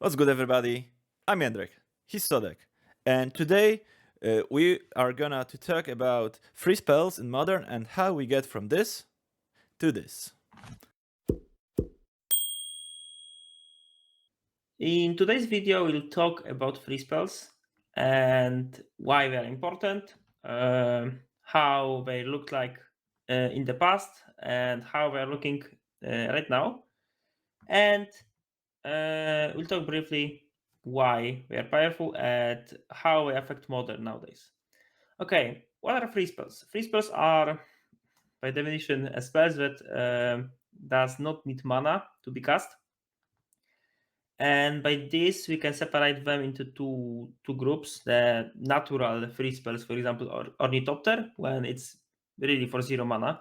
What's good, everybody? I'm Jędrek. He's Sodek. And today we are gonna to talk about free spells in Modern and how we get from this to this. In today's video, we'll talk about free spells and why they are important, how they looked like in the past, and how they are looking right now. And we'll talk briefly why they are powerful and how they affect modern nowadays. Okay, what are free spells? Free spells are, by definition, a spells that does not need mana to be cast. And by this, we can separate them into two groups: the natural free spells, for example, or Ornithopter, when it's really for 0 mana,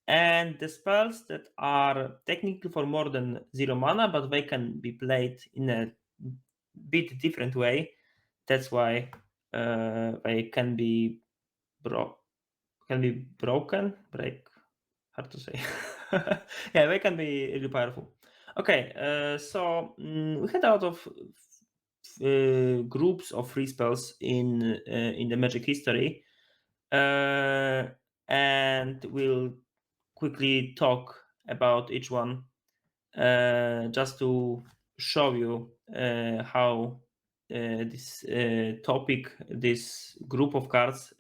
and the spells that are technically for more than 0 mana, but they can be played in a bit different way. That's why they can be broken, hard to say. Yeah, they can be really powerful. Okay, so we had a lot of groups of free spells in the Magic history, and we'll quickly talk about each one, just to show you how this topic, this group of cards,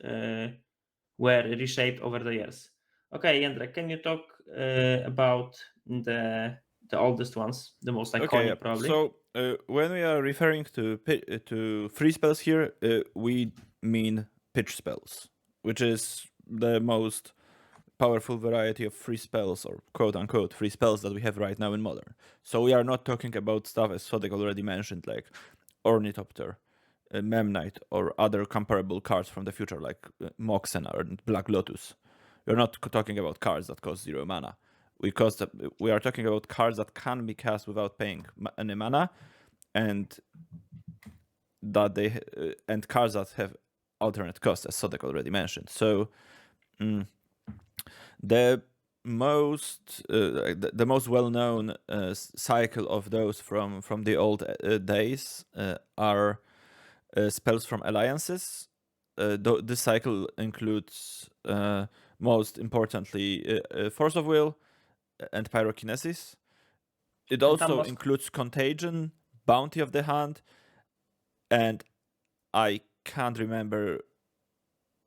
were reshaped over the years. Okay, Jędrek, can you talk about the oldest ones, the most iconic, probably? So when we are referring to free spells here, we mean pitch spells, which is the most powerful variety of free spells, or quote unquote free spells, that we have right now in Modern. So we are not talking about stuff, as Sodek already mentioned, like Ornithopter, Memnite, or other comparable cards from the future, like Moxena or Black Lotus. We're not talking about cards that cost 0 mana. We are talking about cards that can be cast without paying any mana, and and cards that have alternate costs, as Sodek already mentioned. So the most well-known cycle of those from the old days are spells from alliances. This cycle includes most importantly Force of Will and Pyrokinesis. It also includes Contagion, Bounty of the Hand, and I can't remember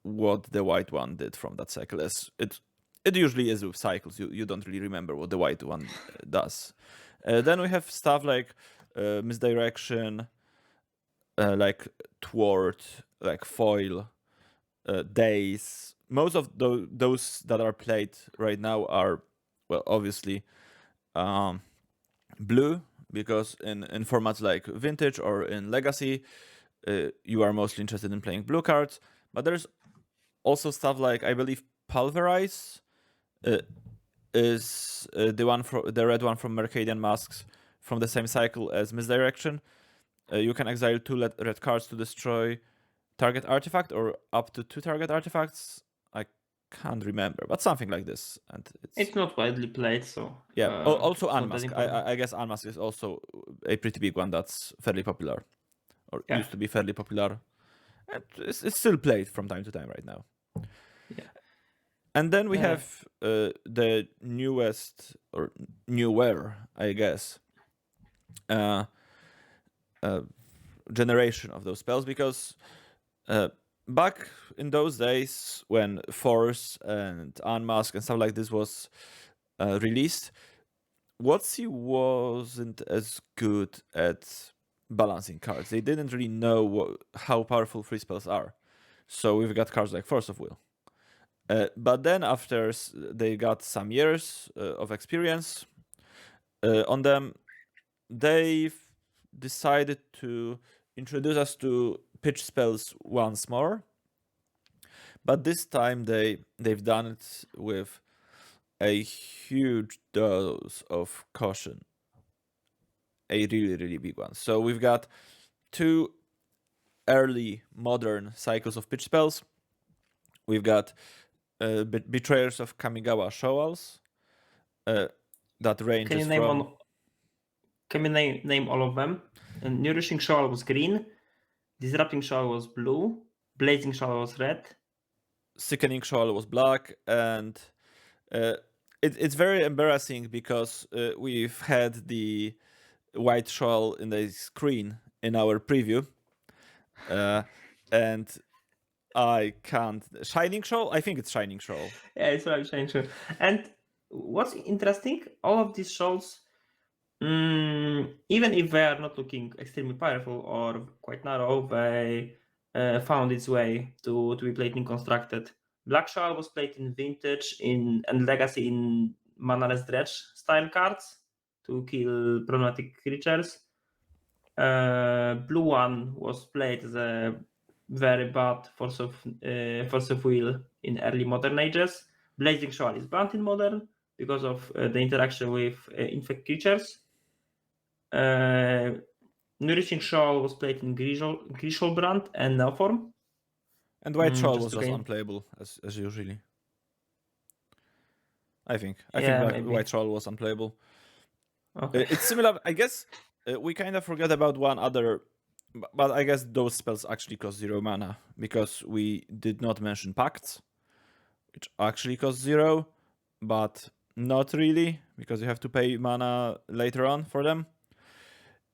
what the white one did from that cycle. As it usually is with cycles, you don't really remember what the white one does. Then we have stuff like Misdirection, like Thwart, like Foil, Daze. Most of those that are played right now are, well, obviously blue, because in formats like Vintage or in Legacy, you are mostly interested in playing blue cards. But there's also stuff like, I believe, Pulverize is the red one from Mercadian Masks, from the same cycle as Misdirection. You can exile 2 red cards to destroy target artifact, or up to 2 target artifacts. I can't remember, but something like this. And it's not widely played, so yeah. Also Unmask. I guess Unmask is also a pretty big one that's fairly popular, or used to be fairly popular, and it's still played from time to time right now. Yeah. And then we have the newest, or newer, I guess, generation of those spells, because back in those days when Force and Unmask and stuff like this was released, WotC wasn't as good at balancing cards. They didn't really know how powerful free spells are. So we've got cards like Force of Will. But then after they got some years of experience on them, they've decided to introduce us to pitch spells once more. But this time they've done it with a huge dose of caution. A really, really big one. So we've got 2 early modern cycles of pitch spells. We've got Betrayers of Kamigawa Showals, that ranges Can you name all of them? And Nourishing Shoal was green, Disrupting Shoal was blue, Blazing Shoal was red. Sickening Shoal was black, and it's very embarrassing because we've had the white shoal in the screen in our preview, and I can't. Shining Shoal? I think it's Shining Shoal. Yeah, it's right, Shining. And what's interesting, all of these shoals, even if they are not looking extremely powerful or quite narrow, they found its way to be played in constructed. Black Shoal was played in Vintage and Legacy in Manaless Dredge style cards to kill problematic creatures. Blue one was played as a very bad force of will in early modern ages. Blazing Shoal is banned in modern because of the interaction with infect creatures. Nourishing Shoal was played in Grishol brand and Neoform. And White Shoal Just was to just gain. unplayable as usually. I think Yeah, White maybe. Shoal was unplayable. Okay. It's similar. I guess we kind of forget about one other, but I guess those spells actually cost 0 mana because we did not mention Pacts, which actually cost 0, but not really because you have to pay mana later on for them.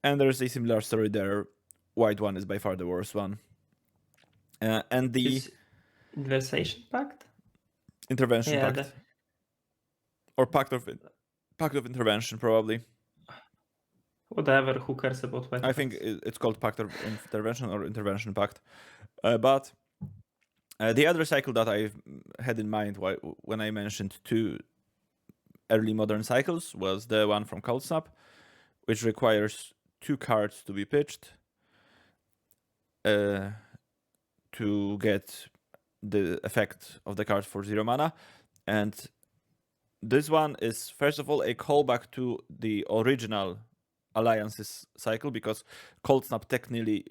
And there's a similar story there. White one is by far the worst one. And the Is Inversation Pact? Intervention Yeah, Pact. Or Pact of Intervention, probably. whatever, who cares about white I think pacts? it's called Pact of Intervention or Intervention Pact. But the other cycle that I had in mind when I mentioned 2 early modern cycles was the one from Cold Snap, which requires 2 cards to be pitched to get the effect of the card for 0 mana. And this one is, first of all, a callback to the original Alliances cycle, because Cold Snap technically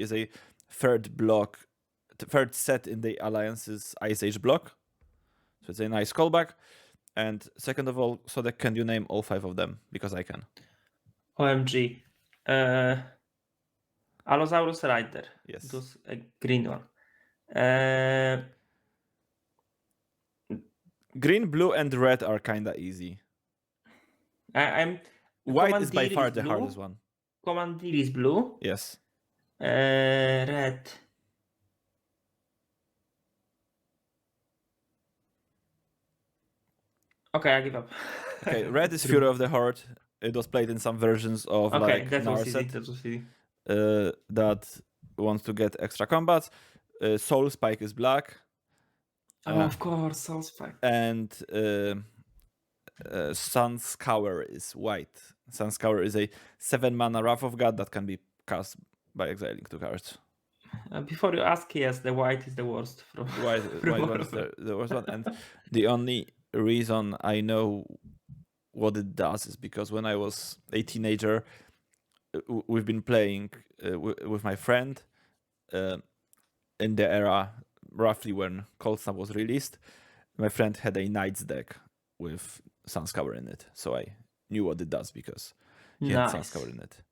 is a third set in the Alliances Ice Age block. So it's a nice callback. And second of all, Sodek, can you name all 5 of them? Because I can. OMG. Allosaurus Rider. Yes. It was a green one. Uh, Green, blue, and red are kinda easy. I'm White is by Commandeer far is the blue. hardest one. Commandeer is blue. Yes. Red. Okay, I give up. Okay, red is Fury of the Horde. It was played in some versions of Okay, that was easy. Narset That was easy. that wants to get extra combats. Soul Spike is black. Of course, Soul Spike. And Sun Scour is white. Sun Scour is a 7 mana Wrath of God that can be cast by exiling 2 cards. Before you ask, yes, the white is the worst. From White one is the worst one. And the only reason I know what it does is because when I was a teenager, we've been playing with my friend in the era roughly when Cold Snap was released. My friend had a Knights deck with Sunscour in it, so I knew what it does because he had Sunscour in it.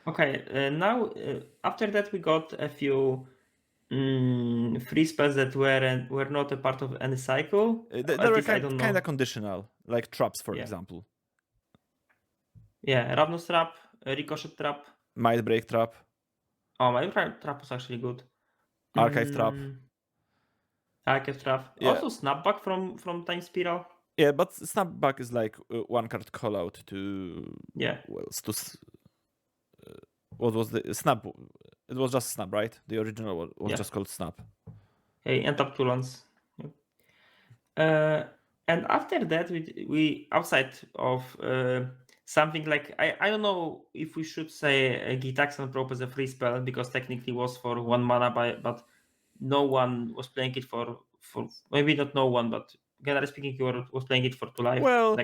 Okay, now after that we got a few free spells that were not a part of any cycle. They were kind of conditional, like traps, for example. Yeah, Ravnos Trap, Ricochet Trap. Might Break Trap. Oh, Might Break Trap was actually good. Archive Trap. Archive Trap. Yeah. Also Snapback from Time Spiral. Yeah, but Snapback is like 1 card callout to... Yeah. Well, what was the... Snap? It was just Snap, right? The original was just called Snap. Hey, and tap 2 lands. And after that, we outside of something like I don't know if we should say Gitaxian Probe as a free spell, because technically was for 1 mana, but no one was playing it for maybe not no one, but generally speaking, you was playing it for 2 life. Well,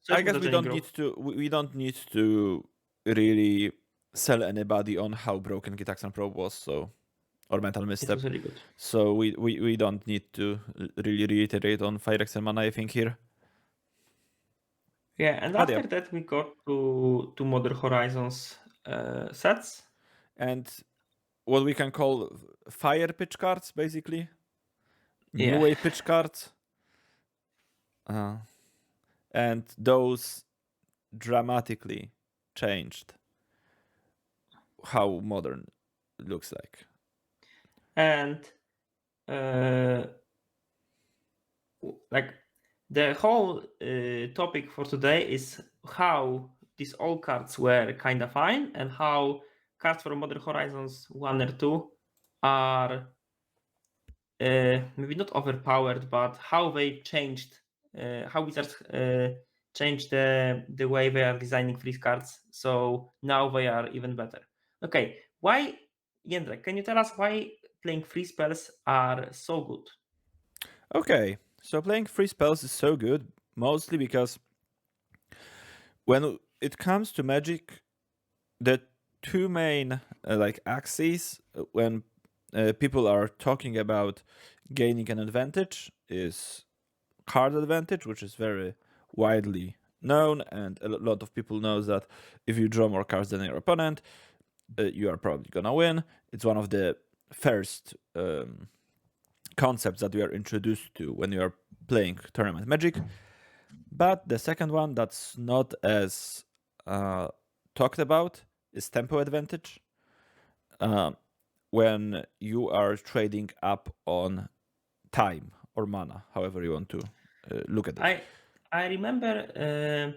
I guess we don't need to really sell anybody on how broken Gitaxian Probe was, so, or Mental Misstep. It was really good. So we don't need to really reiterate on F.I.R.E and mana, I think, here. Yeah, and But after yeah, that we got to Modern Horizons sets. and what we can call fire pitch cards, basically new Yeah, way pitch cards, uh, and those dramatically changed how modern looks like. and uh, like the whole topic for today is how these old cards were kind of fine and how cards from Modern Horizons 1 or 2 are maybe not overpowered, but how they changed, how Wizards changed the way they are designing freeze cards. So now they are even better. Okay, why, Jędrek, can you tell us why playing free spells are so good? Okay, so playing free spells is so good, mostly because when it comes to Magic, the two main like axes when people are talking about gaining an advantage is card advantage, which is very widely known, and a lot of people knows that if you draw more cards than your opponent, you are probably gonna win. It's one of the first concepts that we are introduced to when you are playing tournament Magic. But the second one that's not as uh, talked about is tempo advantage. Uh, when you are trading up on time or mana, however you want to look at it. I I remember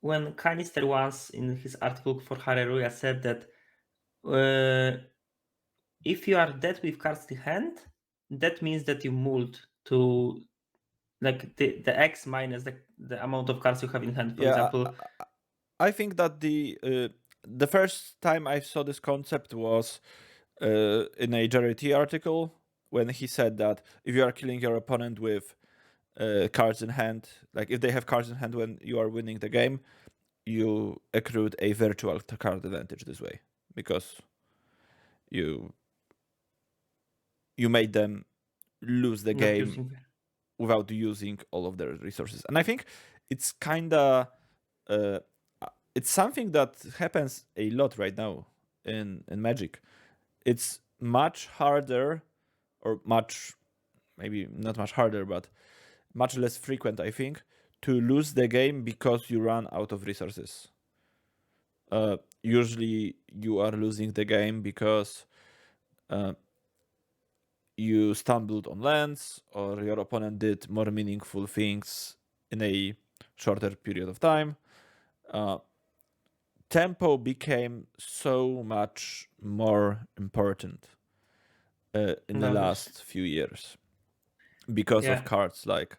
when Canister once in his article for Hareruya said that if you are dead with cards in hand, that means that you mulled to like the X minus the amount of cards you have in hand. For Yeah, example, I think that the first time I saw this concept was in a JRT article when he said that if you are killing your opponent with cards in hand, like if they have cards in hand when you are winning the game, you accrued a virtual card advantage this way because you you made them lose the not game using. without using all of their resources. And I think it's kinda uh, it's something that happens a lot right now in Magic. It's much harder, or much maybe not much harder, but much less frequent, I think, to lose the game because you run out of resources. Usually, you are losing the game because uh, you stumbled on lands, or your opponent did more meaningful things in a shorter period of time. Uh, Tempo became so much more important in the Notice. last few years because of Yeah, cards like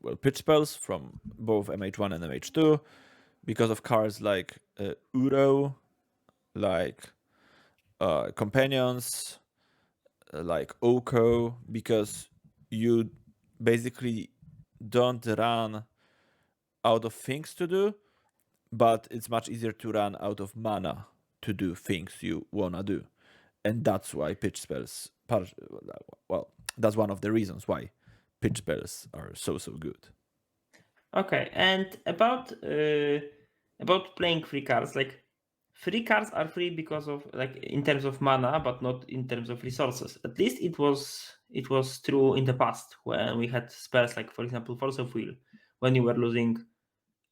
well, pitch spells from both MH1 and MH2, because of cards like Uro, like companions, like Oko, because you basically don't run out of things to do, but it's much easier to run out of mana to do things you wanna do, and that's why pitch spells. Well, that's one of the reasons why pitch spells are so good. okay. And about playing free cards, like free cards are free because of like in terms of mana, but not in terms of resources. At least it was true in the past when we had spells like, for example, Force of Will, when you were losing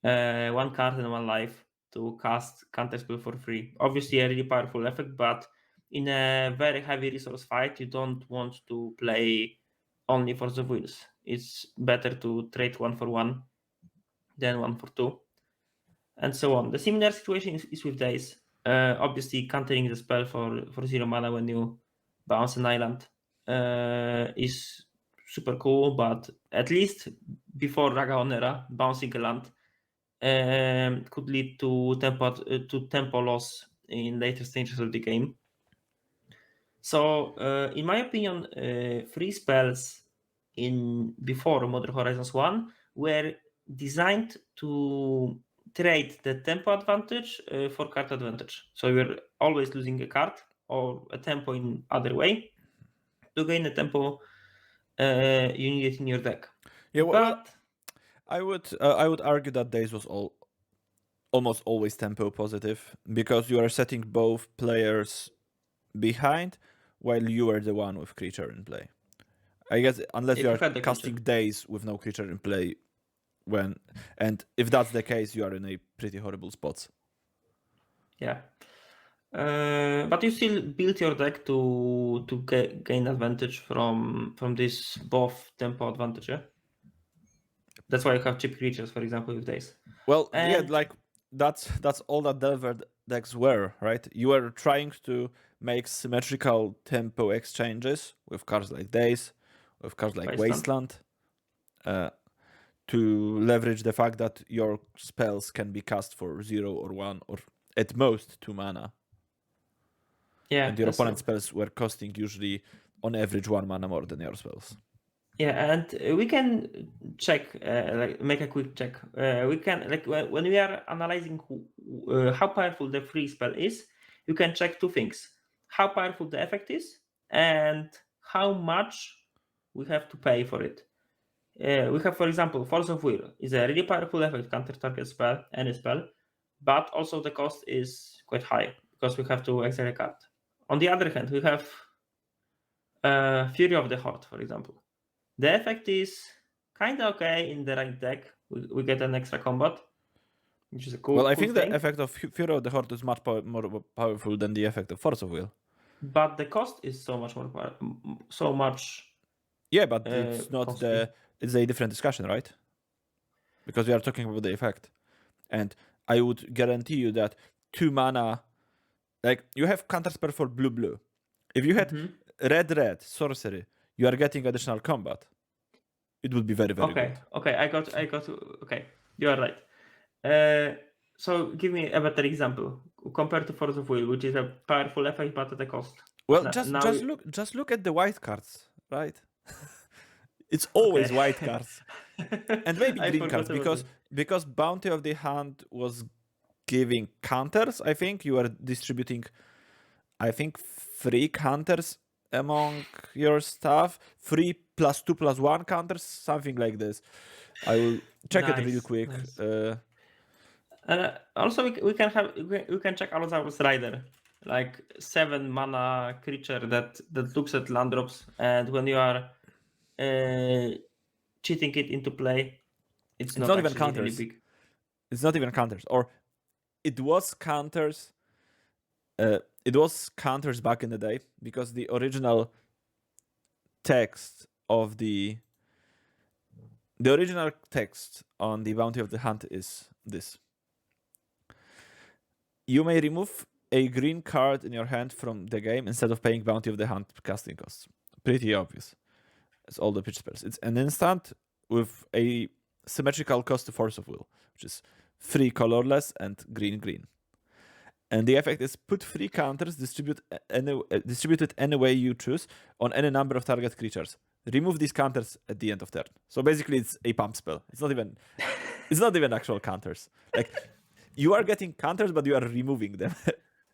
one card and one life to cast counter spell for free. Obviously, a really powerful effect, but in a very heavy resource fight, you don't want to play only Force of Wills. It's better to trade one for one than one for two, and so on. The similar situation is with Days. Obviously, countering the spell for zero mana when you bounce an island is super cool, but at least before Ragaon era, bouncing a land could lead to tempo loss in later stages of the game. So, in my opinion, free spells in before Modern Horizons 1 were designed to trade the tempo advantage for card advantage. So you're always losing a card or a tempo in other way to gain a tempo you need it in your deck. Yeah, well, But I would argue that Days was almost always tempo positive because you are setting both players behind while you are the one with creature in play. I guess unless you If you are had the casting creature. Days with no creature in play, and if that's the case, you are in a pretty horrible spot. Yeah. But you still build your deck to gain advantage from this buff tempo advantage, yeah? That's why you have cheap creatures, for example, with days. Well, yeah, And like that's all that Delver decks were, right? You were trying to make symmetrical tempo exchanges with cards like Days, with cards like Wasteland. Wasteland, uh, to leverage the fact that your spells can be cast for 0 or 1 or at most 2 mana, Yeah, and your that's opponent's true. spells were costing usually on average 1 mana more than your spells. Yeah, and we can check, like make a quick check. We can like when we are analyzing how powerful the free spell is, you can check two things: how powerful the effect is, and how much we have to pay for it. We have, for example, Force of Will is a really powerful effect, counter target spell, any spell, but also the cost is quite high because we have to exile a card. On the other hand, we have Fury of the Horde, for example. The effect is kind of okay in the right deck. We get an extra combat, which is a Well, cool I cool think the thing. effect of Fury of the Horde is much more powerful than the effect of Force of Will. But the cost is so much more so much Yeah, but it's not costly. it's a different discussion, right? Because we are talking about the effect. And I would guarantee you that 2 mana, like you have counterspell for blue blue. If you had Mhm. red sorcery, you are getting additional combat. It would be very Okay, good. okay, I got. Okay, you are right. Uh, so give me a better example compared to Force of Will, which is a powerful effect but at a cost. Well, Now, just look at the white cards, right? It's okay. always white cards. And maybe I green cards forgot about this. because Bounty of the Hand was giving counters, I think. You are distributing, I think, 3 counters among your stuff. 3 plus 2 plus 1 counters, something like this. I will check it real Nice, quick. nice. Also, we can have we can check Allosaurus Rider, like 7 mana creature that looks at land drops, and when you are uh, cheating it into play, it's It's not not even actually really counters. big. It's not even counters. Or it was counters. It was counters back in the day because the original text of the original text on the Bounty of the Hunt is this: you may remove a green card in your hand from the game instead of paying Bounty of the Hunt casting costs. Pretty obvious. It's all the pitch spells. It's an instant with a symmetrical cost to Force of Will, which is 3 colorless and green. And the effect is put 3 counters distributed any way you choose on any number of target creatures. Remove these counters at the end of turn. So basically, it's a pump spell. It's not even actual counters. Like you are getting counters, but you are removing them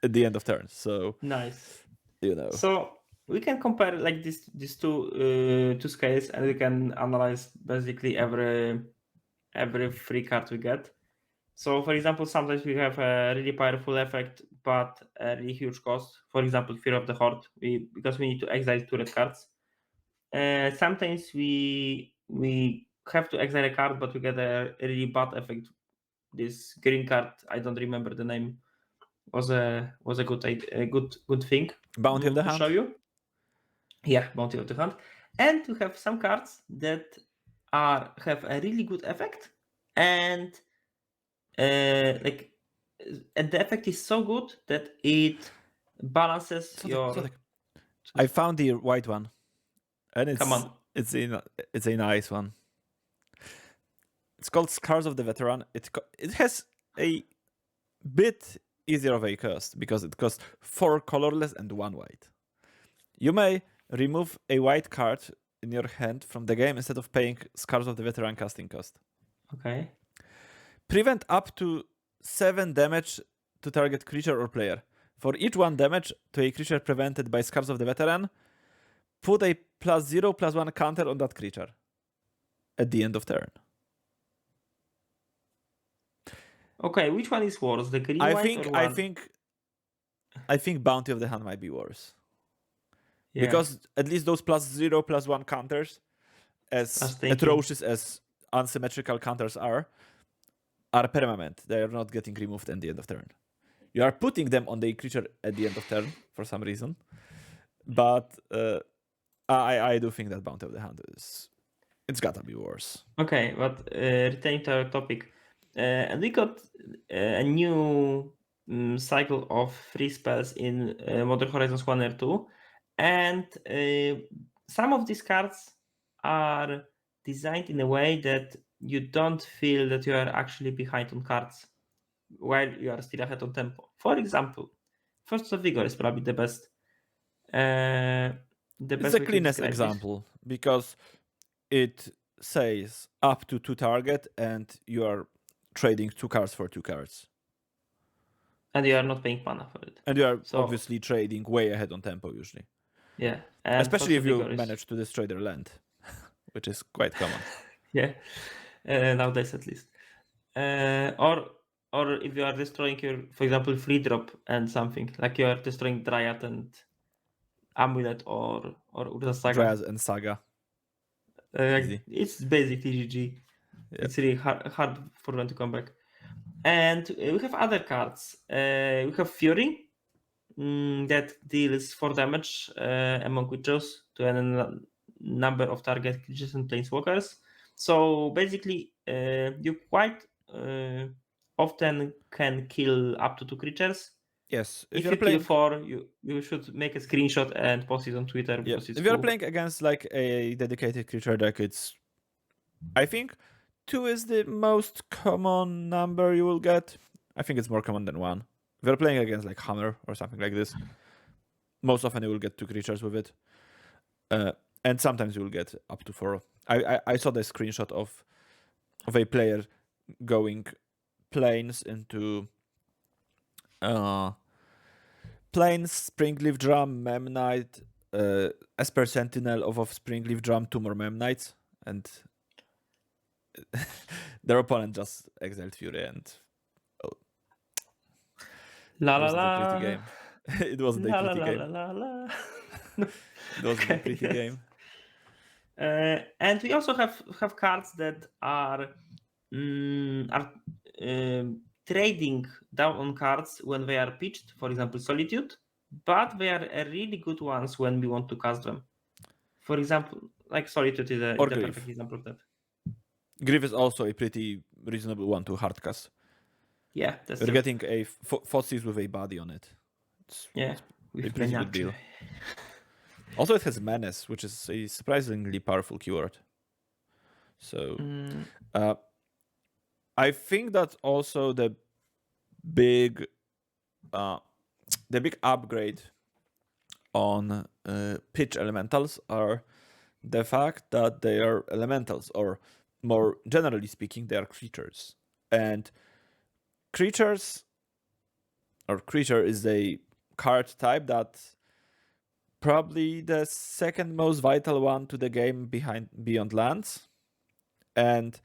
at the end of turn. So Nice. you know. So we can compare like these two scales, and we can analyze basically every free card we get. So, for example, sometimes we have a really powerful effect, but a really huge cost. For example, Fear of the Horde, because we need to exile 2 red cards. Sometimes we have to exile a card, but we get a really bad effect. This green card, I don't remember the name, was a good thing Bounty of the to show Hunt. you. Yeah, Bounty of the Hunt, and we have some cards that have a really good effect, and like and the effect is so good that it balances your. Sodek. I found the white one, and Come on. it's a nice one. It's called Scars of the Veteran. It has a bit easier of a cost because it costs 4 colorless and 1 white. You may remove a white card in your hand from the game instead of paying Scars of the Veteran casting cost. Okay. Prevent up to 7 damage to target creature or player. For each 1 damage to a creature prevented by Scars of the Veteran, put a +0/+1 counter on that creature at the end of turn. Okay, which one is worse, the green I white think or I one? think I think Bounty of the Hand might be worse Yeah, because at least those +0 +1 counters, I was as thinking. atrocious as unsymmetrical counters are permanent. They are not getting removed at the end of turn. You are putting them on the creature at the end of turn for some reason, but I do think that Bounty of the Hand it's gotta be worse. Okay, but returning to our topic, and we got a new cycle of free spells in Modern Horizons 1 or 2, and some of these cards are designed in a way that you don't feel that you are actually behind on cards while you are still ahead on tempo. For example, First of Vigor is probably the It's best the way to cleanest describe this. example because it says up to 2 target and you are trading 2 cards for 2 cards. And you are not paying mana for it. And you are So obviously trading way ahead on tempo usually. yeah, and Especially Force if of you Vigor is manage to destroy their land, which is quite common. yeah, nowadays at least. Or if you are destroying your, for example, free drop and something like you are destroying Dryad and Amulet or Urza Saga. Dryas and Saga. Easy. It's basically GG. Yeah. It's really hard for them to come back. And we have other cards. We have Fury that deals 4 damage among witches to a number of target creatures and planeswalkers. So basically, you quite often can kill up to 2 creatures. Yes. If If you're you kill playing 4, you should make a screenshot and post it on Twitter yeah. because it's If you're cool. playing against like a dedicated creature deck, it's I think 2 is the most common number you will get. I think it's more common than 1. If you're playing against like Hammer or something like this, most often you will get 2 creatures with it. And sometimes you will get up to 4. I saw the screenshot of a player going planes into planes, Springleaf Drum, Memnite, Esper Sentinel of Springleaf Drum, 2 more Memnites, and their opponent just exiled Fury, and oh, La it la wasn't a pretty la. game. It wasn't a La la pretty la la game. la la. It wasn't a Okay, pretty yes. game. And we also have cards that are trading down on cards when they are pitched, for example, Solitude, but they are really good ones when we want to cast them. For example, like Solitude Or is a perfect Grief. example of that. Grief is also a pretty reasonable one to hardcast. Yeah, that's You're true. getting a Fossis with a body on it. Yeah, It's a with pretty good Meniaczy. deal. Also, it has Menace, which is a surprisingly powerful keyword. So, Mm, uh, I think that also big, uh, the big upgrade on pitch elementals are the fact that they are elementals, or more generally speaking, they are creatures. And creatures, or creature is a card type that probably the second most vital one to the game behind beyond lands. And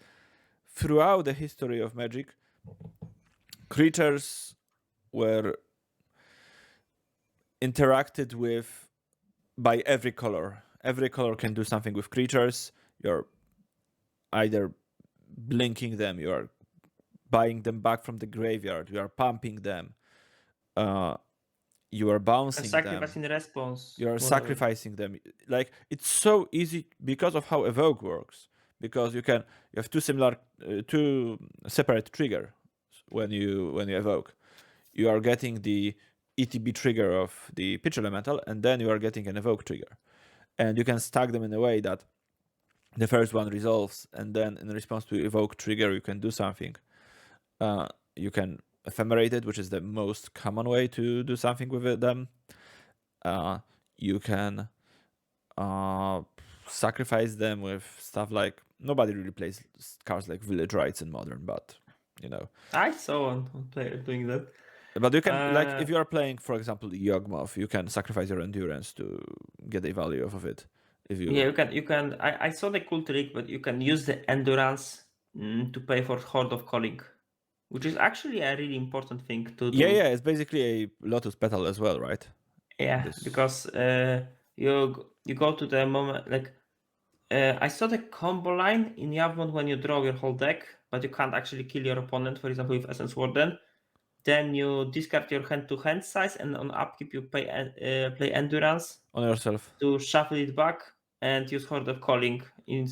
throughout the history of Magic, creatures were interacted with by every color. Every color can do something with creatures. You're either blinking them, you are buying them back from the graveyard, you are pumping them, uh, you are bouncing them, sacrificing response, you are whatever. sacrificing them. Like it's so easy because of how evoke works. Because you have two separate trigger when you evoke. You are getting the ETB trigger of the pitch elemental, and then you are getting an evoke trigger, and you can stack them in a way that the first one resolves, and then in response to evoke trigger, you can do something. You can ephemerate it, which is the most common way to do something with them. You can uh, sacrifice them with stuff like nobody really plays cards like Village Rites in Modern, but you know. I saw one player doing that. But you can like Uh, if you are playing, for example, Yawgmoth, you can sacrifice your endurance to get a value off of it. If yeah, you you can. I saw the cool trick, but you can use the endurance to pay for Horde of Calling. which is actually a really important thing to Yeah, do. yeah, it's basically a Lotus petal as well, right? Yeah, This because you go to the moment like I saw the combo line in Yavmon when you draw your whole deck, but you can't actually kill your opponent. For example, with Essence Warden, then you discard your hand-to-hand size, and on upkeep you play Endurance on yourself. to shuffle it back and use Horde of Calling in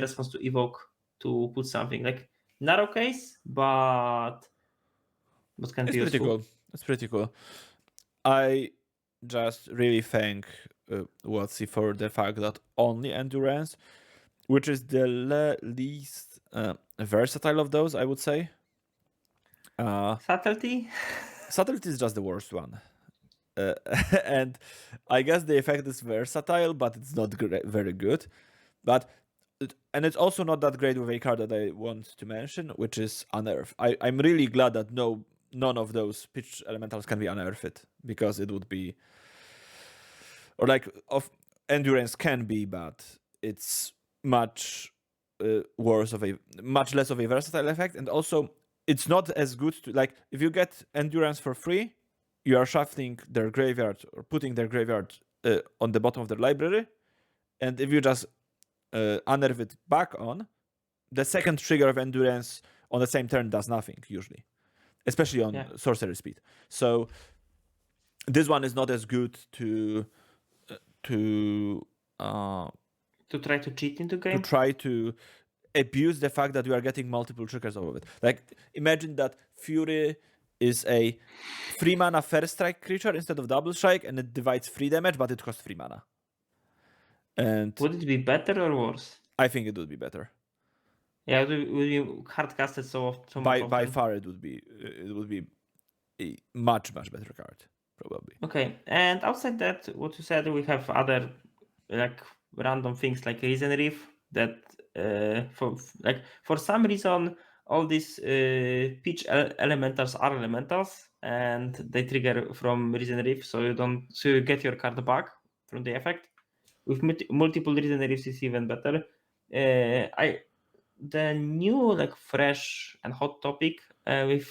response to Evoke to put something like narrow case, but can It's be pretty useful. cool. It's pretty cool. I just really thank WotC for the fact that only endurance, which is the least versatile of those, I would say. Subtlety? Subtlety is just the worst one. Uh, and I guess the effect is versatile, but it's not very good. But and it's also not that great with a card that I want to mention, which is Unearth. I'm really glad that none of those pitch elementals can be unearthed, because it would be, or like of endurance can be, but it's much worse of a much less of a versatile effect, and also it's not as good to, like, if you get endurance for free, you are shuffling their graveyard or putting their graveyard on the bottom of their library, and if you just unearth it back on, the second trigger of endurance on the same turn does nothing usually, especially on Yeah. sorcery speed. So this one is not as good to uh, To try to cheat into to game? try to abuse the fact that you are getting multiple triggers out of it. Like, imagine that Fury is a 3 mana first strike creature instead of double strike, and it divides 3 damage, but it costs 3 mana. And Would it be better or worse? I think it would be better. Yeah, would you hard casted so much By often? far, it would be a much better card, probably. Okay, and outside that, what you said, we have other like random things like Reason Reef that for some reason all these pitch elementals are elementals and they trigger from Reason Reef, so you get your card back from the effect. With multiple Reason Reefs is even better. I the new like fresh and hot topic with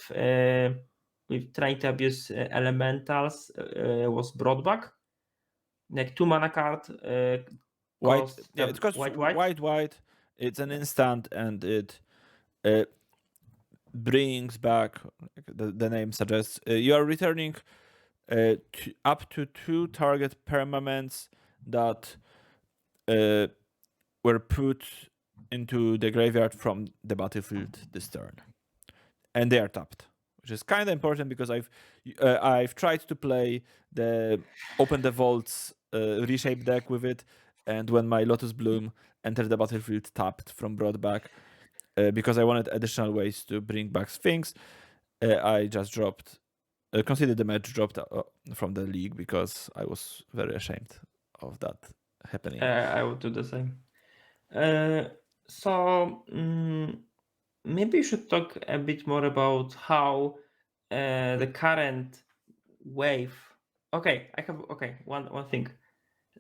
trying to abuse elementals was Broadback, like 2 mana card, White, cost yeah, it costs white. white. It's an Yeah. instant, and it uh, brings back, like the name suggests, you are returning up to 2 target permanents that uh, were put into the graveyard from the battlefield this turn, and they are tapped, which is kind of important because I've tried to play the Open the Vaults reshape deck with it, and when my Lotus Bloom entered the battlefield tapped from Broadback, because I wanted additional ways to bring back things, I just dropped. Considered the match dropped from the league because I was very ashamed of that happening. I would do the same. Uh, so maybe you should talk a bit more about how the current wave. Okay, I have one thing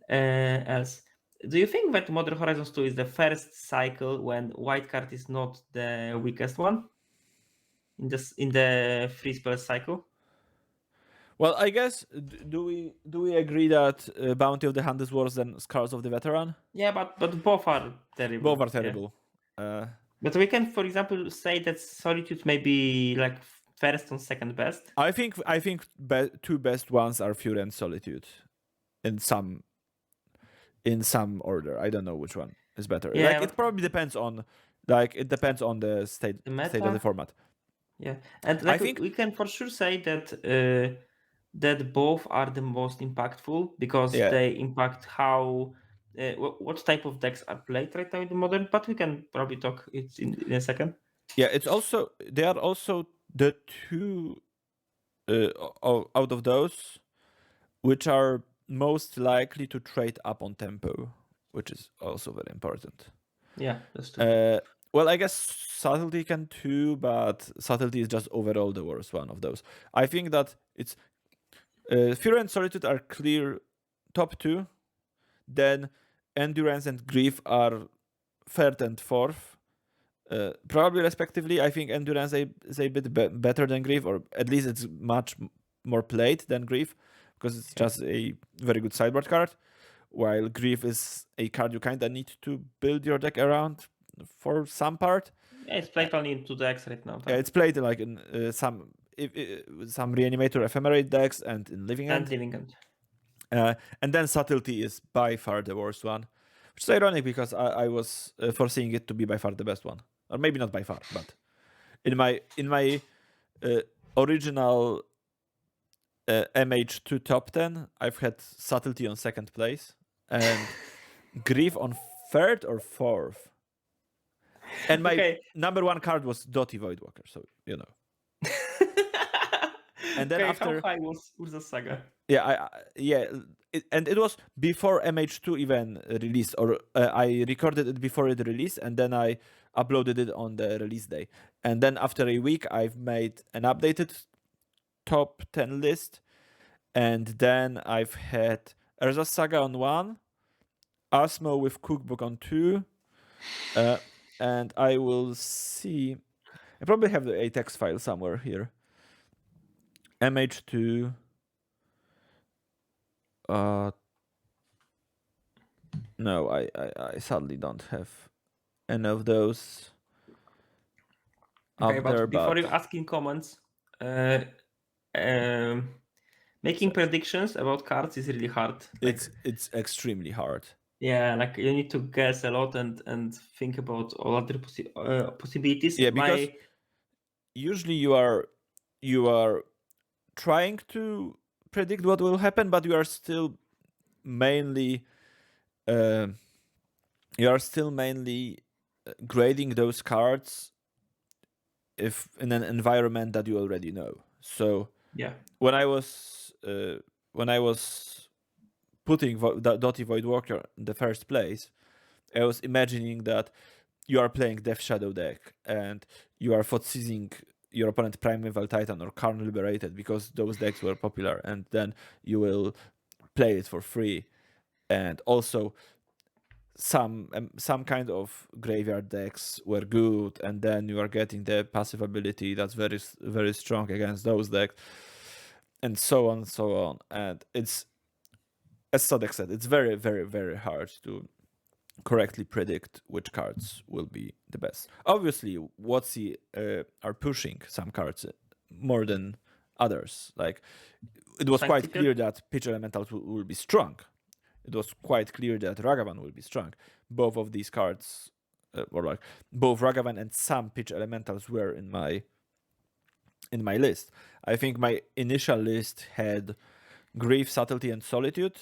else. Do you think that Modern Horizons 2 is the first cycle when white card is not the weakest one in the free spell cycle? Well, I guess do we agree that Bounty of the Hand is worse than Scars of the Veteran? Yeah, but both are Both terrible. are Yeah, terrible. but we can, for example, say that Solitude may be like first and second best. I think two best ones are Fury and Solitude in some order. I don't know which one is better. Yeah, Like, it but probably depends on, like, it depends on the the state of the meta. format. Yeah, and I like think, we can for sure say that both are the most impactful because yeah, they impact how what type of decks are played right now in the modern. But we can probably talk it in a second. yeah. They are also the two uh, out of those which are most likely to trade up on tempo, which is also very important. Yeah, that's true. Uh, well, I guess subtlety can too, but subtlety is just overall the worst one of those. I think that it's Fury and Solitude are clear top two. Then Endurance and Grief are third and fourth, probably respectively. I think Endurance is a bit better than Grief, or at least it's much more played than Grief, because it's Okay. just a very good sideboard card. While Grief is a card you kind of need to build your deck around for some part. Yeah, it's played only into the X right now, Yeah, tak? it's played like in some Reanimator Ephemerate decks and in Living And End. Living End. And then Subtlety is by far the worst one, which is ironic because I was foreseeing it to be by far the best one, or maybe not by far, but in my uh, original MH2 top 10, I've had Subtlety on second place and Grief on third or fourth. And my Okay. number one card was Dotty Voidwalker, so you know. And then Okay, how after, high was Urza Saga? yeah, and it was before MH2 even released, or I recorded it before it released, and then I uploaded it on the release day. And then after a week, I've made an updated top 10 list, and then I've had Urza Saga on one, Asmo with Cookbook on two, and I will see. I probably have the text file somewhere here. MH2. No, I sadly don't have any of those Okay, up there, but before you but ask in comments, uh, um, making predictions about cards is really hard. Like, it's extremely hard. yeah, like you need to guess a lot and think about all other possibilities. Yeah, because usually you are trying to predict what will happen, but mainly uh, you are still mainly grading those cards if in an environment that you already know. So yeah, when I was putting Dotty Voidwalker in the first place, I was imagining that you are playing Death Shadow deck and you are thought seizing your opponent Primeval Titan or Karn Liberated because those decks were popular, and then you will play it for free. And also some kind of graveyard decks were good, and then you are getting the passive ability that's very strong against those decks, and so on and so on. And it's, as Sodek said, it's very hard to correctly predict which cards will be the best. Obviously, WotC are pushing some cards more than others. Like, it was quite Sanctical. clear that Pitch Elementals will be strong. It was quite clear that Ragavan will be strong. Both of these cards, or like both Ragavan and some Pitch Elementals, were in my list. I think my initial list had Grief, Subtlety, and Solitude.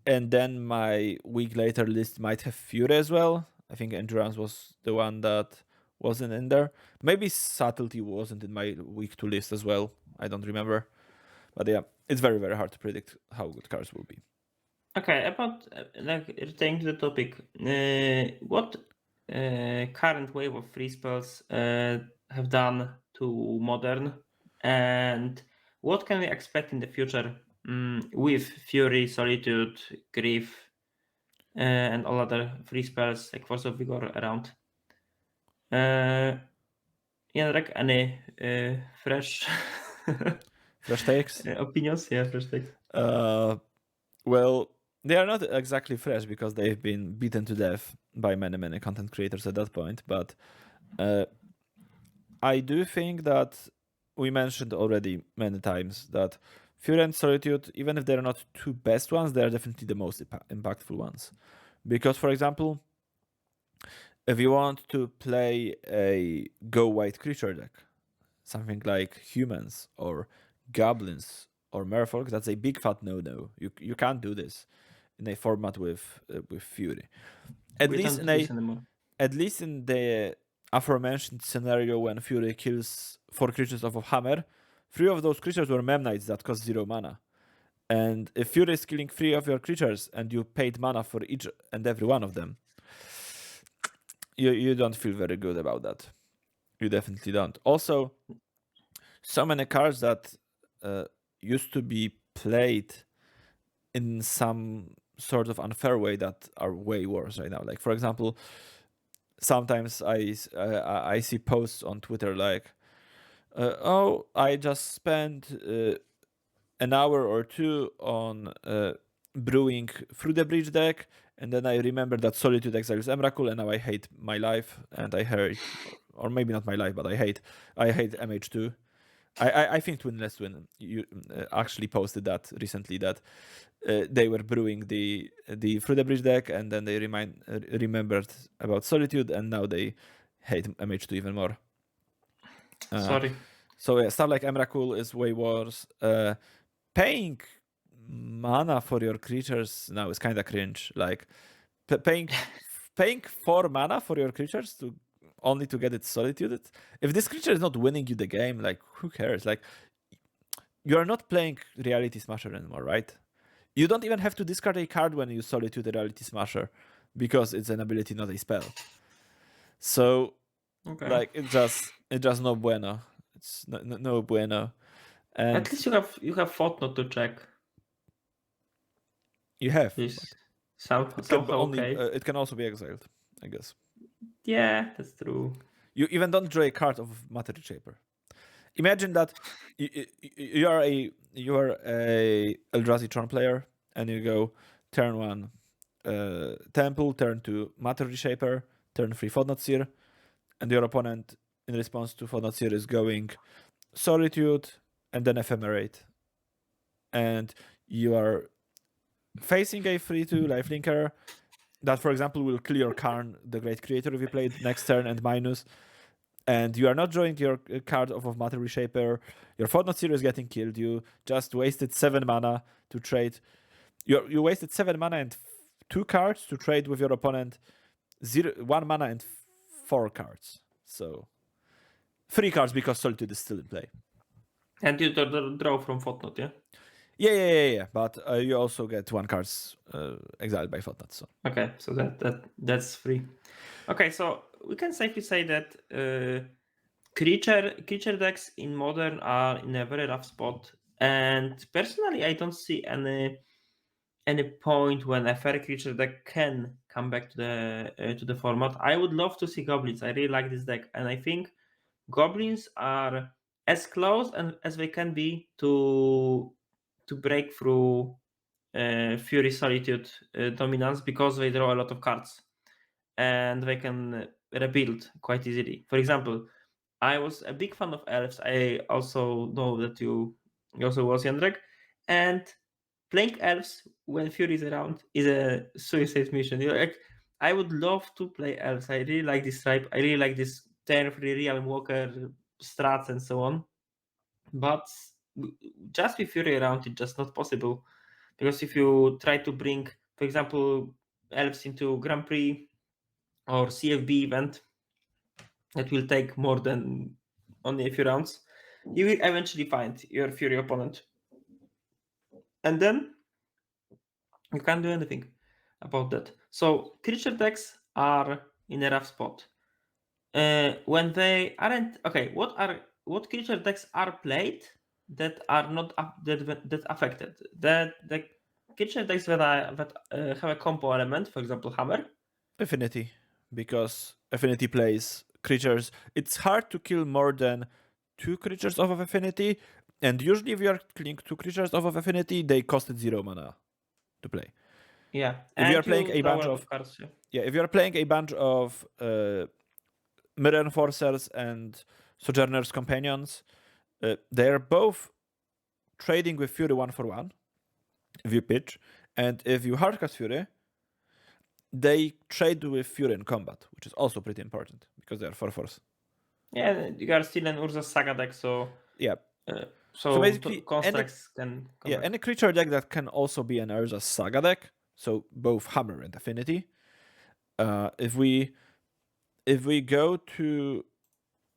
And then my week later list might have Fury as well. I think Endurance was the one that wasn't in there. Maybe Subtlety wasn't in my week 2 list as well. I don't remember. But yeah, it's very hard to predict how good cards will be. Okay, about like returning to the topic, what current wave of free spells have done to Modern, and what can we expect in the future with Fury, Solitude, Grief, and all other free spells like Force of Vigor around? Jędrek, any fresh Fresh takes? opinions? Yeah, fresh takes. Well, they are not exactly fresh because they've been beaten to death by many content creators at that point. But I do think that we mentioned already many times that Fury and Solitude, even if they're not two best ones, they're definitely the most impactful ones. Because, for example, if you want to play a go white creature deck, something like humans or goblins or merfolk, that's a big fat no. You can't do this in a format with Fury. At We least don't in do this a anymore. at least in the aforementioned scenario when Fury kills 4 creatures of a hammer, 3 of those creatures were Memnites that cost 0 mana. And if Fury is killing 3 of your creatures and you paid mana for each and every one of them, you don't feel very good about that. You definitely don't. Also, so many cards that used to be played in some sort of unfair way that are way worse right now. Like, for example, sometimes I see posts on Twitter like, "Oh, I just spent an hour or two on brewing through the bridge deck, and then I remember that Solitude exiles Emrakul, and now I hate my life, and I hate, or maybe not my life, but I hate MH2." I think Twinless Twin you actually posted that recently, that they were brewing the through the bridge deck, and then they remembered about Solitude, and now they hate MH2 even more. Sorry. So yeah, stuff like Emrakul is way worse. Paying mana for your creatures now is kind of cringe. Like paying 4 mana for your creatures to only to get it solitude. If this creature is not winning you the game, like who cares? Like you are not playing Reality Smasher anymore, right? You don't even have to discard a card when you solitude a Reality Smasher because it's an ability, not a spell. So Okay. like it's just no bueno. It's no bueno. And At least you have thought not to check. you have, but This it can somehow only okay. it can also be exiled, I guess. Yeah, that's true. You even don't draw a card of Matter Shaper. Imagine that you are a Eldrazi Tron player, and you go turn 1 Temple, turn 2 Matter Reshaper, turn 3 Fodnatsir, and your opponent in response to Fodnatsir is going Solitude and then Ephemerate, and you are facing a 3/2 lifelinker that, for example, will clear Karn, the Great Creator, if you played next turn, and minus, and you are not drawing your card off of Matter Reshaper. Your Fortnite is getting killed. You just wasted 7 mana to trade. You wasted 7 mana and 2 cards to trade with your opponent 1 mana and 4 cards. So 3 cards because Solitude is still in play. And you draw from Footnote, yeah? Yeah. But you also get 1 cards exiled by Fortnite. So. Okay, so that's free. Okay, so we can safely say that creature decks in Modern are in a very rough spot, and personally, I don't see any point when a fair creature deck can come back to the format. I would love to see goblins. I really like this deck, and I think goblins are as close and as they can be to break through Fury Solitude dominance because they draw a lot of cards and they can rebuild quite easily. For example, I was a big fan of elves. I also know that you also was, Jandrek, and playing elves when Fury is around is a suicide mission. Like, I would love to play elves. I really like this tribe. I really like this turn free realm walker strats and so on. But just with Fury around, it's just not possible. Because if you try to bring, for example, elves into Grand Prix or CFB event, that will take more than only a few rounds, you will eventually find your Fury opponent. And then you can't do anything about that. So creature decks are in a rough spot. When they aren't okay, what creature decks are played that are not that affected? That the creature decks that have a combo element, for example, hammer. Affinity, because Affinity plays creatures. It's hard to kill more than 2 creatures off of Affinity, and usually if you are killing 2 creatures off of Affinity, they costed 0 mana to play. Yeah, If you and are playing you a draw a bunch lot of of cards. Yeah. if you are playing a bunch of Mirror Enforcers and Sojourner's Companions, they're both trading with Fury 1 for 1 if you pitch, and if you hardcast Fury, they trade with Fury in combat, which is also pretty important because they are 4/4. Yeah, you are still an Urza Saga deck, so Yeah. So so basically, constructs can come back. any creature deck that can also be an Urza Saga deck, so both Hammer and Affinity. If we go to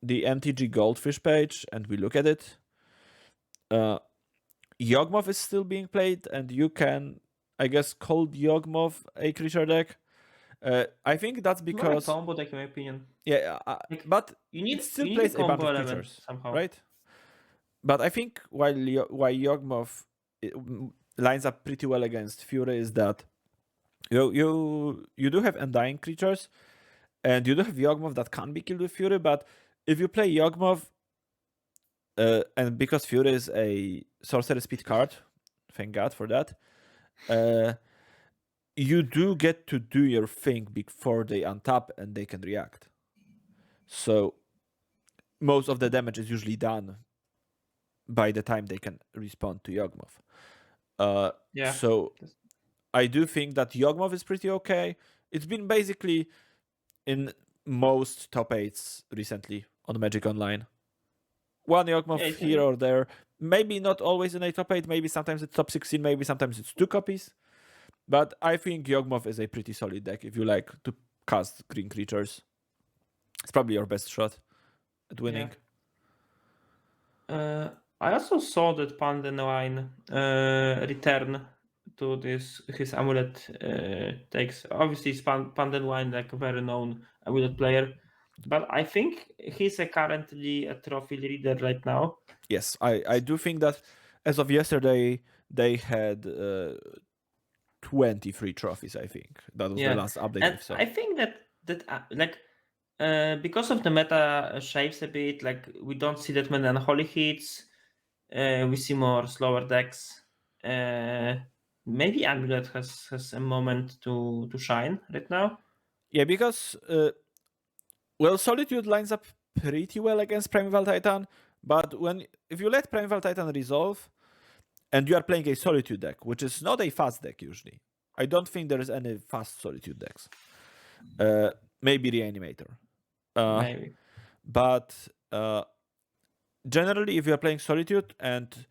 the MTG Goldfish page and we look at it, Yawgmoth is still being played, and you can, I guess, call Yawgmoth a creature deck. I think that's It's more a because combo deck, in my opinion. Like, but you it need still you need a plays a bunch combo of element creatures, somehow. right? But I think why Yawgmoth lines up pretty well against Fury is that you do have Undying creatures, And you do have Yawgmoth that can be killed with Fury, but if you play Yawgmoth, and because Fury is a sorcery speed card, thank God for that, you do get to do your thing before they untap and they can react. So most of the damage is usually done by the time they can respond to Yawgmoth. Yeah. So I do think that Yawgmoth is pretty okay. It's been basically in most top 8s recently on Magic Online. One Yeah, Yawgmoth here or there. Maybe not always in a top 8, maybe sometimes it's top 16, maybe sometimes it's 2 copies. But I think Yawgmoth is a pretty solid deck if you like to cast green creatures. It's probably your best shot at winning. I also saw that Pandemwine return to this his amulet takes. Obviously, it's Pandemwine, like a very known amulet player, but I think he's currently a trophy leader right now. Yes, I do think that as of yesterday, they had 23 trophies, I think. That was the Yeah, last update I and saw. I think that because of the meta shapes a bit, like we don't see that many unholy hits. We see more slower decks. Maybe Amulet has a moment to shine right now. Yeah, because well, Solitude lines up pretty well against Primeval Titan, but if you let Primeval Titan resolve and you are playing a Solitude deck, which is not a fast deck usually, I don't think there is any fast Solitude decks. Maybe Reanimator, Maybe. but generally, if you are playing Solitude and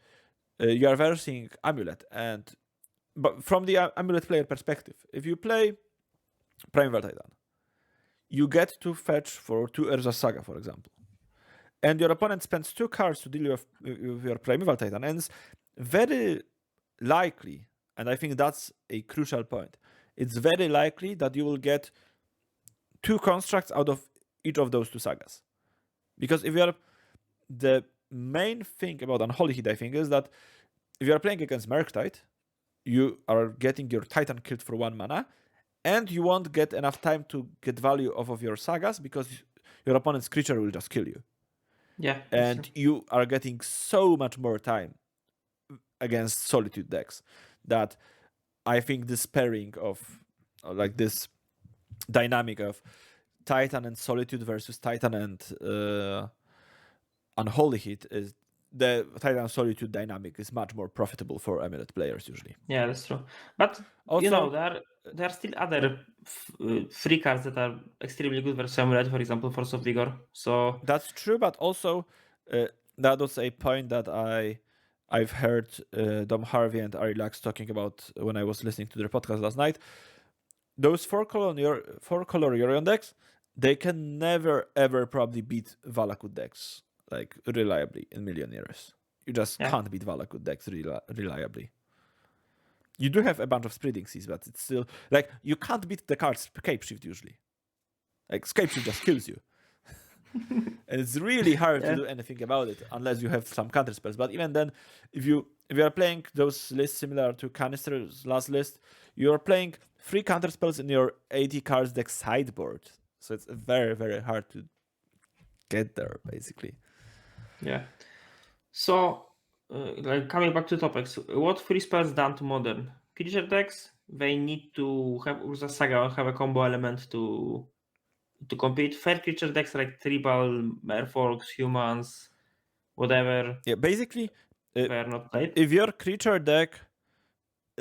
you are versing Amulet, and but from the Amulet player perspective, if you play Primeval Titan, you get to fetch for 2 Urza Saga, for example. And your opponent spends 2 cards to deal with your Primeval Titan. And it's very likely, and I think that's a crucial point, it's very likely that you will get 2 constructs out of each of those 2 sagas. Because if you are. The main thing about Unholy Heat, I think, is that if you are playing against Murktide, you are getting your Titan killed for 1 mana, and you won't get enough time to get value off of your sagas because your opponent's creature will just kill you. Yeah, that's true. And you are getting so much more time against Solitude decks that I think this pairing of like this dynamic of Titan and Solitude versus Titan and Unholy Heat is the Titan Solitude dynamic is much more profitable for Amulet players usually. Yeah, that's true. But Also, there are still other free cards that are extremely good versus Amulet, for example, Force of Vigor. So that's true, but also that was a point that I've heard Dom Harvey and Ari Lax talking about when I was listening to their podcast last night. Those four color Yorion decks, they can never ever probably beat Valakut decks like reliably in million years. You just yeah, can't beat Valakut decks reliably. You do have a bunch of spreading seas, but it's still like you can't beat the card Scape Shift usually. Like Scape Shift just kills you. And it's really hard to yeah, do anything about it unless you have some counter spells. But even then, if you are playing those lists similar to Canister's last list, you are playing 3 counter spells in your 80 cards deck sideboard. So it's very, very hard to get there, basically. yeah. So, like coming back to topics, what free spells done to modern creature decks? They need to have Urza Saga or have a combo element to compete. Fair creature decks like tribal, merfolks, humans, whatever, Yeah, basically, uh, they are not played. if your creature deck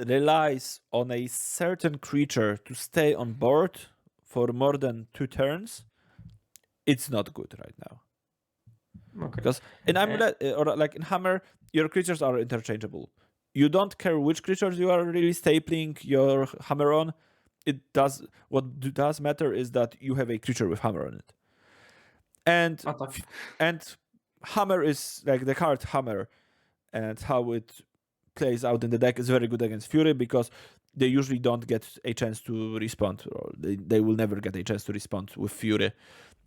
relies on a certain creature to stay on board for more than 2 turns, it's not good right now. Okay. Because in Amulet or like in Hammer, your creatures are interchangeable. You don't care which creatures you are really stapling your hammer on. It does does matter is that you have a creature with hammer on it. And Attack. and hammer is like the card hammer and how it plays out in the deck is very good against Fury because they usually don't get a chance to respond, or they will never get a chance to respond with Fury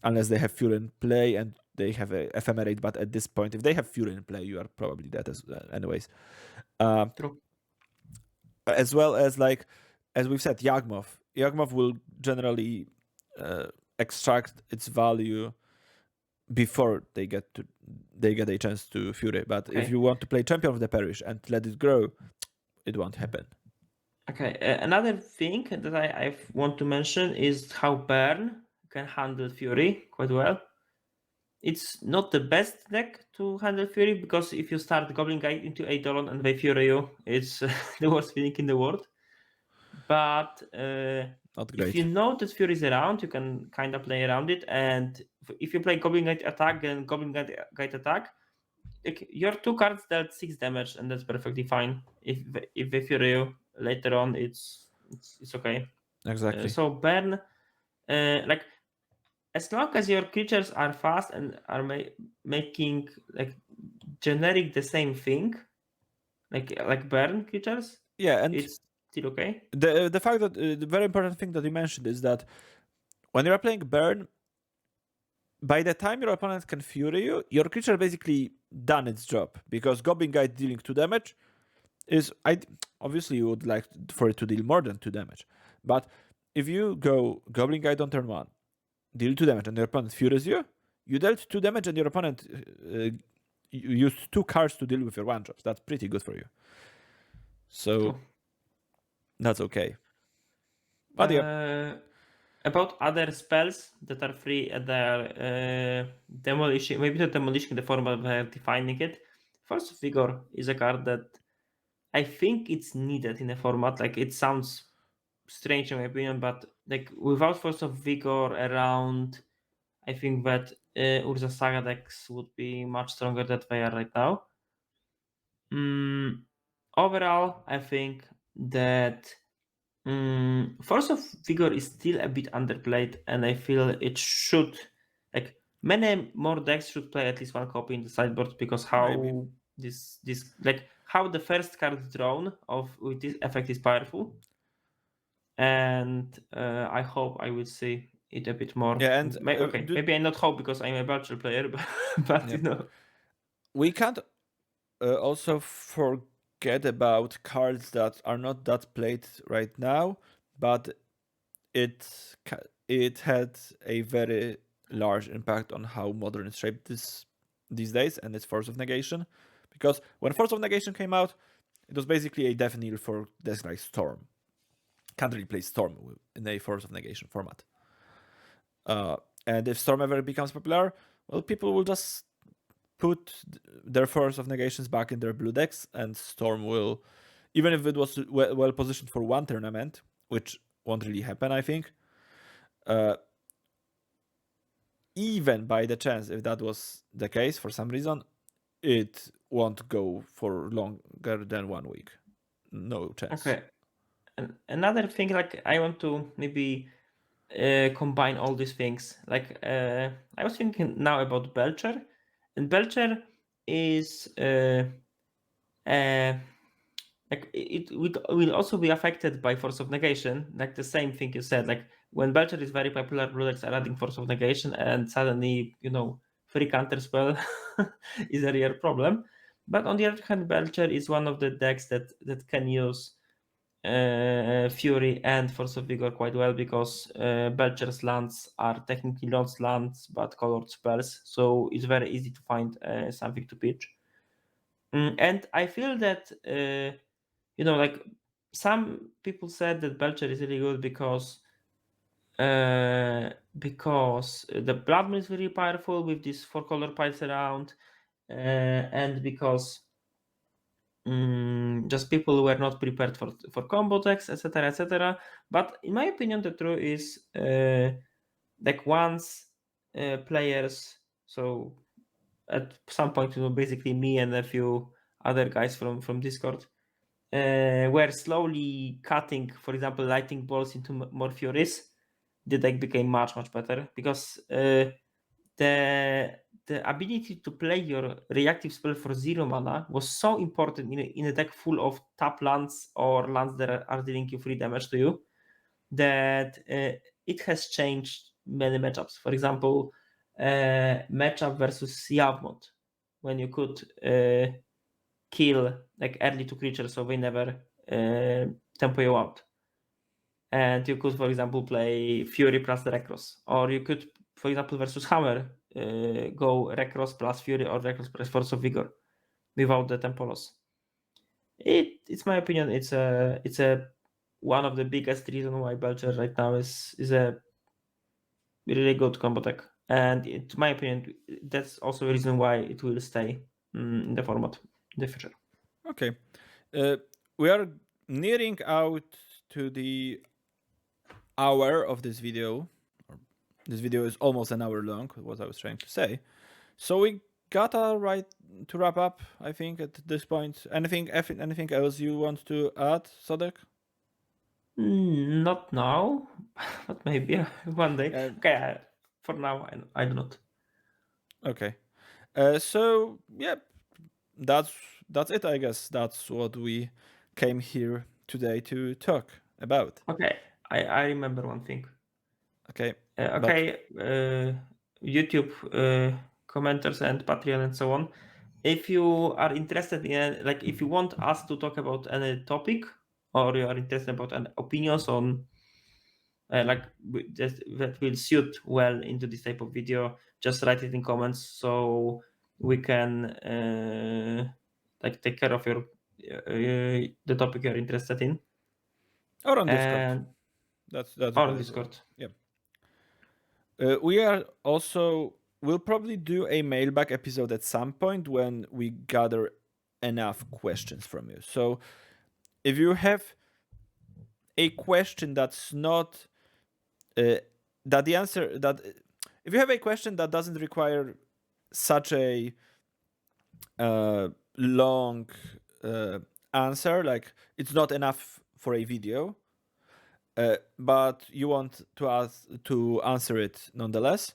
unless they have Fury in play and they have a ephemerate. But at this point, if they have Fury in play, you are probably dead anyways. True. As well as like as we've said, Yawgmoth. Yawgmoth will generally extract its value before they get a chance to Fury. But if Okay. you want to play Champion of the Parish and let it grow, it won't happen. Okay. Another thing that I want to mention is how Burn can handle Fury quite well. It's not the best deck to handle Fury because if you start Goblin Guide into Eidolon and they Fury you, it's the worst feeling in the world. But Not if you great. know that Fury is around, you can kind of play around it. And if you play Goblin Guide attack and Goblin Guide attack, like your two cards dealt 6 damage, and that's perfectly fine. If they Fury you later on, it's okay. Exactly. So burn, like as long as your creatures are fast and are making like generic the same thing, like burn creatures, Yeah, and it's still okay. the fact that the very important thing that you mentioned is that when you're playing Burn, by the time your opponent can Fury you, your creature basically done its job because Goblin Guide dealing 2 damage is obviously you would like for it to deal more than 2 damage, but if you go Goblin Guide on turn 1, deal 2 damage, and your opponent Furies you, you dealt 2 damage, and your opponent used 2 cards to deal with your 1 drops. That's pretty good for you. So True. that's okay. But yeah, Uh, about other spells that are free at the demolition, maybe not demolition the format they're defining it. Force of Vigor is a card that I think it's needed in a format. Like it sounds strange in my opinion, but like without Force of Vigor around, I think that Urza Saga decks would be much stronger than they are right now. Mm, Overall, I think that Force of Vigor is still a bit underplayed, and I feel it should, like many more decks should play at least one copy in the sideboard because maybe. how this like how the first card drawn of with this effect is powerful, and I hope I will see it a bit more. Yeah, and Okay, maybe I not hope because I'm a Belcher player, but yeah, you know. we can't also forget about cards that are not that played right now, but it had a very large impact on how modern is shaped these days, and it's Force of Negation. Because when Force of Negation came out, it was basically a death knell for decks like Storm. Can't really play Storm in a Force of Negation format. And if Storm ever becomes popular, well, people will just put their Force of Negations back in their blue decks, and Storm will, even if it was well positioned for one tournament, which won't really happen, I think. Uh, Even by the chance, if that was the case for some reason, it won't go for longer than 1 week. No chance. Okay. And another thing, like I want to maybe combine all these things. Like I was thinking now about Belcher, and Belcher is uh, like it will also be affected by Force of Negation. Like the same thing you said. Like when Belcher is very popular, blue decks are adding Force of Negation, and suddenly free counter spell is a real problem. But on the other hand, Belcher is one of the decks that can use Fury and Force of Vigor quite well because Belcher's lands are technically not lands but colored spells, so it's very easy to find something to pitch. And I feel that like some people said that Belcher is really good because the Blood Moon is very powerful with these 4 color piles around, and because just people were not prepared for combo decks, etc., etc. But in my opinion, the truth is like once players, so at some point, basically me and a few other guys from Discord were slowly cutting, for example, lightning bolts into more furies. The deck became much better because the ability to play your reactive spell for 0 mana was so important in a deck full of tap lands or lands that are dealing you 3 damage to you that it has changed many matchups. For example, matchup versus Yavmot, when you could kill like early 2 creatures so they never tempo you out. and you could, for example, play Fury plus Recross, or you could, for example, versus Hammer, go Recross plus Fury or Recross plus Force of Vigor without the tempo loss. It's my opinion. It's a one of the biggest reason why Belcher right now is a really good combo tech, and to my opinion, that's also a reason why it will stay in the format in the future. Okay. We are nearing out to the hour of this video. This video is almost an hour long, what I was trying to say. So we gotta right to wrap up, I think, at this point. Anything else you want to add, Sadek? Not now, but maybe one day. Uh, Okay, for now, I do not. okay. So yeah, that's it, I guess. That's what we came here today to talk about. Okay, I remember one thing. Okay. But Okay, YouTube commenters and Patreon and so on. If you are interested in, like, if you want us to talk about any topic, or you are interested about any opinions on, that will suit well into this type of video, just write it in comments so we can like take care of your the topic you're interested in, or on Discord. and That's or good on as well. Discord. Yeah. We are also we'll probably do a mailbag episode at some point when we gather enough questions from you. So if you have a question that's not that the answer that if you have a question that doesn't require such a long answer, like it's not enough for a video, but you want to answer it nonetheless,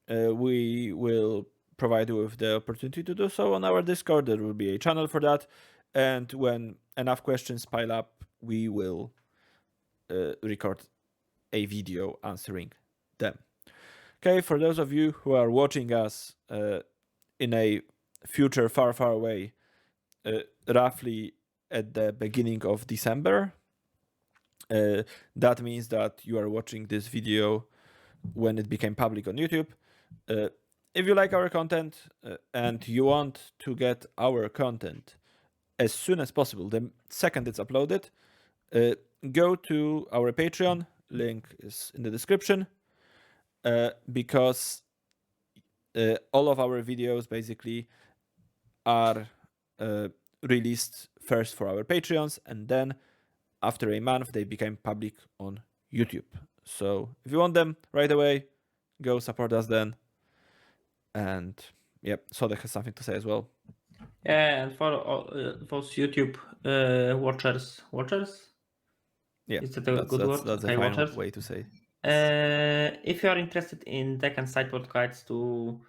we will provide you with the opportunity to do so on our Discord. There will be a channel for that, and when enough questions pile up, we will record a video answering them. Okay, for those of you who are watching us in a future far, far away, roughly at the beginning of December, that means that you are watching this video when it became public on YouTube. If you like our content and you want to get our content as soon as possible, the second it's uploaded, go to our Patreon. Link is in the description. Because all of our videos basically are released first for our Patreons, and then after a month they became public on YouTube. So if you want them right away, go support us then. And yep, Sodek has something to say as well. Yeah, and for all, those YouTube watchers, Yeah, is that a good word? that's a Okay, final watchers. way to say. If you are interested in deck and sideboard guides to,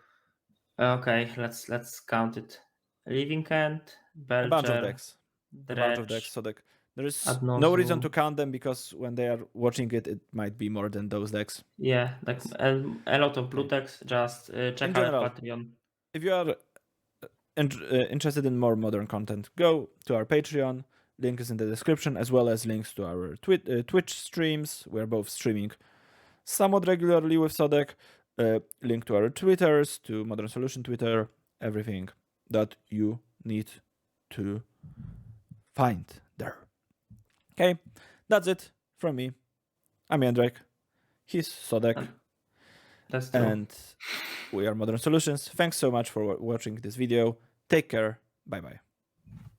okay, let's count it. Living Kent, A bunch of Belcher, decks. A bunch of decks. Dredge, Sodek. There is Ad no reason Nauseam. to count them because when they are watching it, it might be more than those decks. Yeah, like Yes. a lot of blue Okay. decks. Just check In our general, Patreon. if you are interested in more modern content, go to our Patreon. Link is in the description, as well as links to our Twitch streams. We're both streaming somewhat regularly with Sodek. Link to our Twitters, to Modern Solution Twitter, everything that you need to find there. Okay, that's it from me. I'm Jędrek. He's Sodek. That's true. And we are Modern Solutions. Thanks so much for watching this video. Take care. Bye bye.